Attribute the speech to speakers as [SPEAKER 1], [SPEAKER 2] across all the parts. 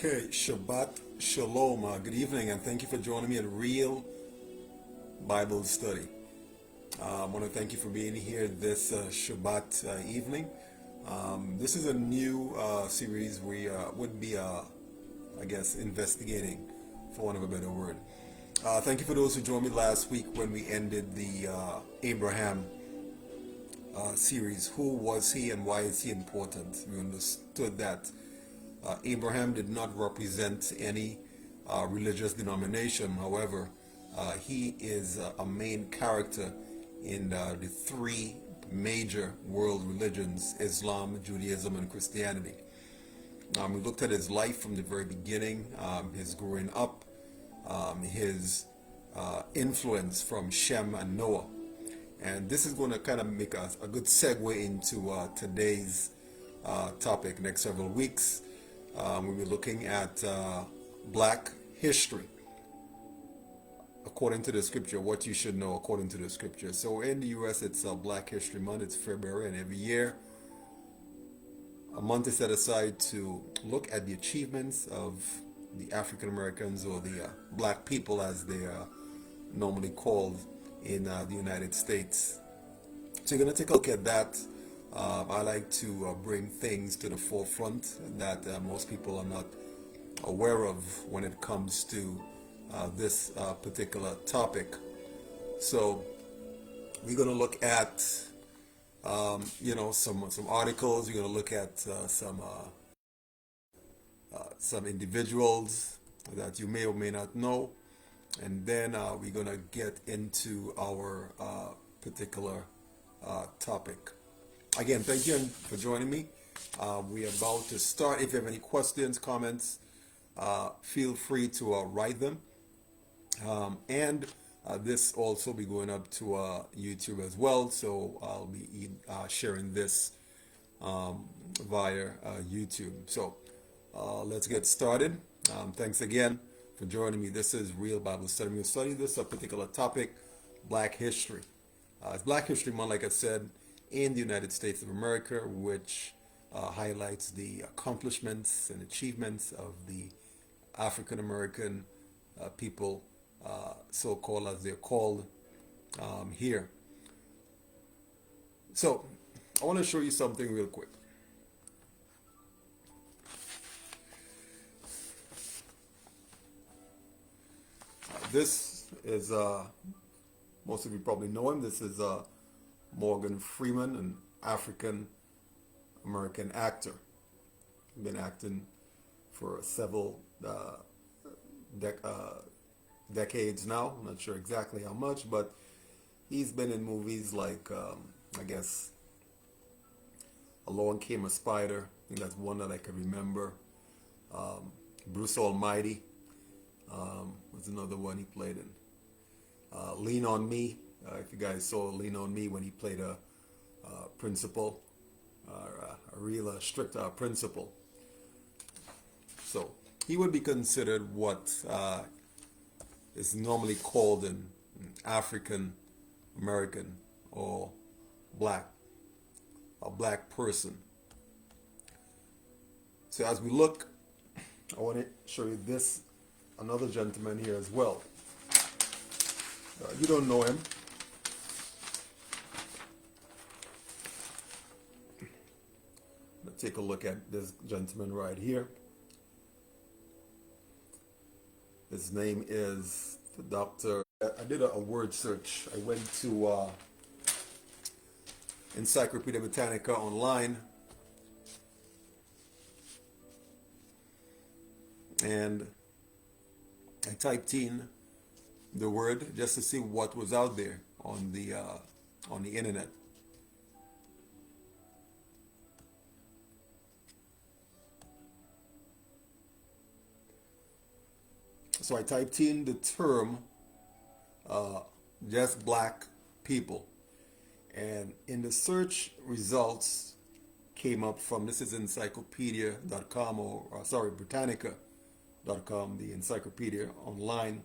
[SPEAKER 1] Okay, Shabbat Shalom. Good evening, and thank you for joining me at Real Bible Study. I want to thank you for being here this Shabbat evening. This is a new series we would be, I guess, investigating, for want of a better word. Thank you for those who joined me last week when we ended the Abraham series. Who was he and why is he important? We understood that Abraham did not represent any religious denomination. However, he is a main character in the three major world religions: Islam, Judaism, and Christianity. We looked at his life from the very beginning, his growing up, his influence from Shem and Noah. And this is going to kind of make a good segue into today's topic. Next several weeks, we'll be looking at black history according to the scripture, what you should know according to the scripture. So in the U.S., it's Black History Month. It's February, and every year a month is set aside to look at the achievements of the African Americans, or the black people as they are normally called in the United States. So you're going to take a look at that. I like to bring things to the forefront that most people are not aware of when it comes to this particular topic. So we're going to look at some articles. We're going to look at some individuals that you may or may not know, and then we're going to get into our particular topic. Again, thank you for joining me. We're about to start. If you have any questions, comments, feel free to write them. And this also be going up to YouTube as well, so I'll be sharing this via YouTube. So let's get started. Thanks again for joining me. This is Real Bible Study. We're going to study this particular topic, Black History. It's Black History Month, like I said, in the United States of America, which highlights the accomplishments and achievements of the African American people, so-called as they're called here. So I want to show you something real quick. This is, most of you probably know him. This is Morgan Freeman, an African American actor. Been acting for several decades now. I'm not sure exactly how much, but he's been in movies like, I guess, Along Came a Spider. I think that's one that I can remember. Bruce Almighty was another one he played in. Lean on Me. If you guys saw Lean on Me, when he played a principal, a real strict principal. So he would be considered what is normally called an African American or a black person. So as we look, I want to show you this, another gentleman here as well. You don't know him. Let's take a look at this gentleman right here. His name is Dr. I did a word search. I went to Encyclopedia Britannica online, and I typed in the word just to see what was out there on the internet. So I typed in the term just black people, and in the search results came up from, this is encyclopedia.com, or Britannica.com, the encyclopedia online.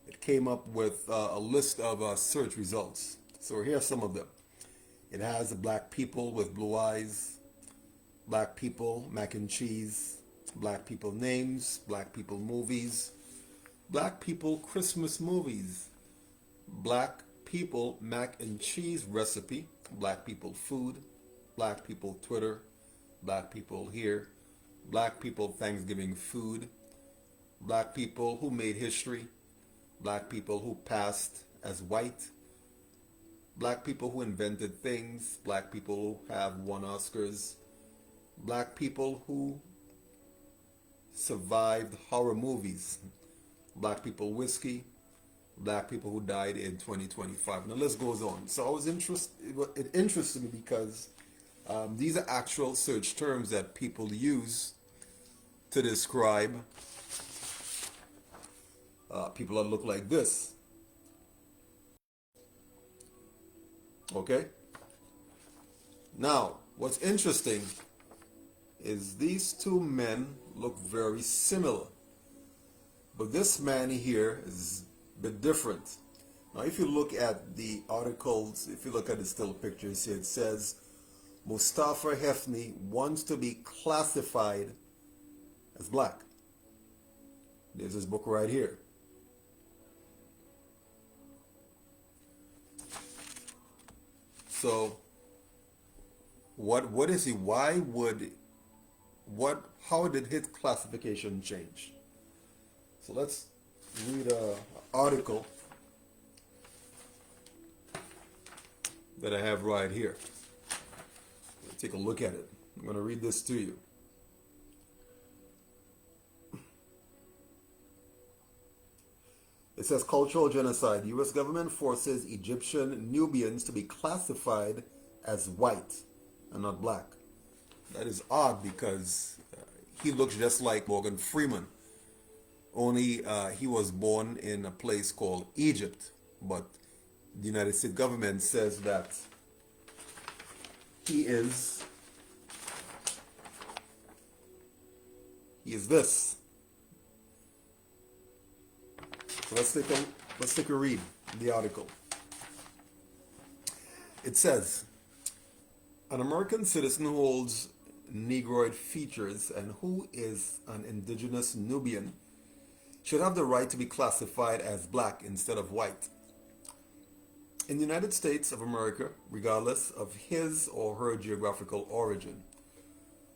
[SPEAKER 1] It came up with a list of search results. So here are some of them. It has black people with blue eyes, black people, mac and cheese, black people names, black people movies, black people Christmas movies, black people mac and cheese recipe, black people food, black people Twitter, black people here, black people Thanksgiving food, black people who made history, black people who passed as white, black people who invented things, black people who have won Oscars, black people who survived horror movies, black people whiskey, black people who died in 2025. And the list goes on. So I was it interested me because these are actual search terms that people use to describe people that look like this. Okay? Now, what's interesting is these two men look very similar. But this man here is a bit different. Now, if you look at the articles, if you look at the still pictures here, it says Mustafa Hefni wants to be classified as black. There's his book right here. So, what is he? How did his classification change? So let's read an article that I have right here. Take a look at it. I'm going to read this to you. It says cultural genocide. U.S. government forces Egyptian Nubians to be classified as white and not black. That is odd because he looks just like Morgan Freeman. Only he was born in a place called Egypt. But the United States government says that he is this. So let's take a read in the article. It says, an American citizen who holds Negroid features and who is an indigenous Nubian should have the right to be classified as black instead of white in the United States of America, regardless of his or her geographical origin.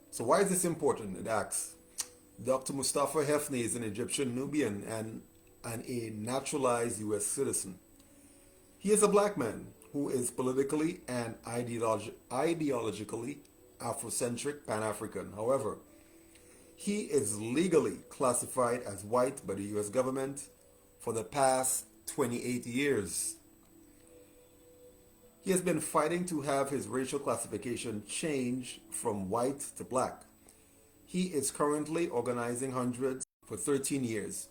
[SPEAKER 1] So why is this important? It asks. Dr. Mustafa Hefni is an Egyptian Nubian and a naturalized U.S. citizen. He is a black man who is politically and ideologically Afrocentric Pan-African. However, he is legally classified as white by the U.S. government for the past 28 years. He has been fighting to have his racial classification changed from white to black. He is currently organizing hundreds for 13 years.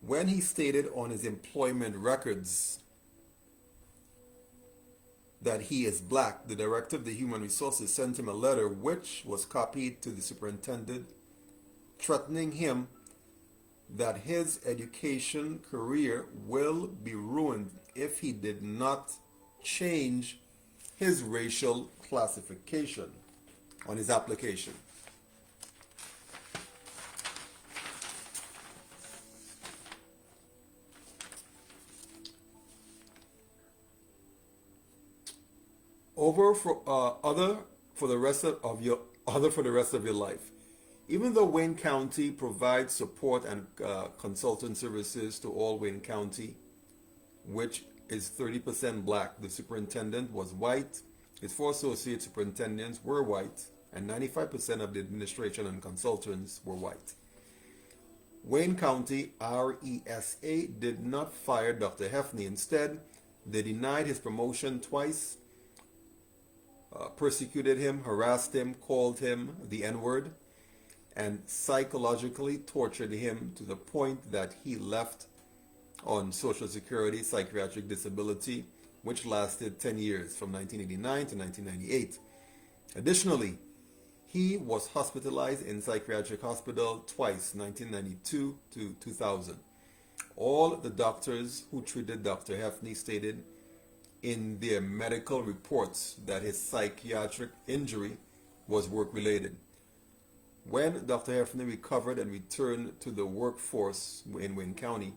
[SPEAKER 1] When he stated on his employment records that he is black, the director of the Human Resources sent him a letter which was copied to the superintendent, threatening him that his education career will be ruined if he did not change his racial classification on his application. Other for the rest of your life. Even though Wayne County provides support and consultant services to all Wayne County, which is 30% black, the superintendent was white, his 4 associate superintendents were white, and 95% of the administration and consultants were white. Wayne County RESA did not fire Dr. Hefni. Instead, they denied his promotion twice, persecuted him, harassed him, called him the N-word, and psychologically tortured him to the point that he left on Social Security psychiatric disability, which lasted 10 years, from 1989 to 1998. Additionally, he was hospitalized in psychiatric hospital twice, 1992 to 2000. All the doctors who treated Dr. Hefni stated in their medical reports that his psychiatric injury was work-related. When Dr. Hefner recovered and returned to the workforce in Wayne County,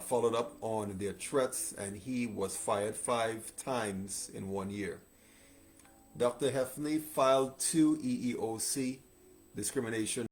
[SPEAKER 1] followed up on their threats, and he was fired 5 times in 1 year. Dr. Hefner filed 2 EEOC discrimination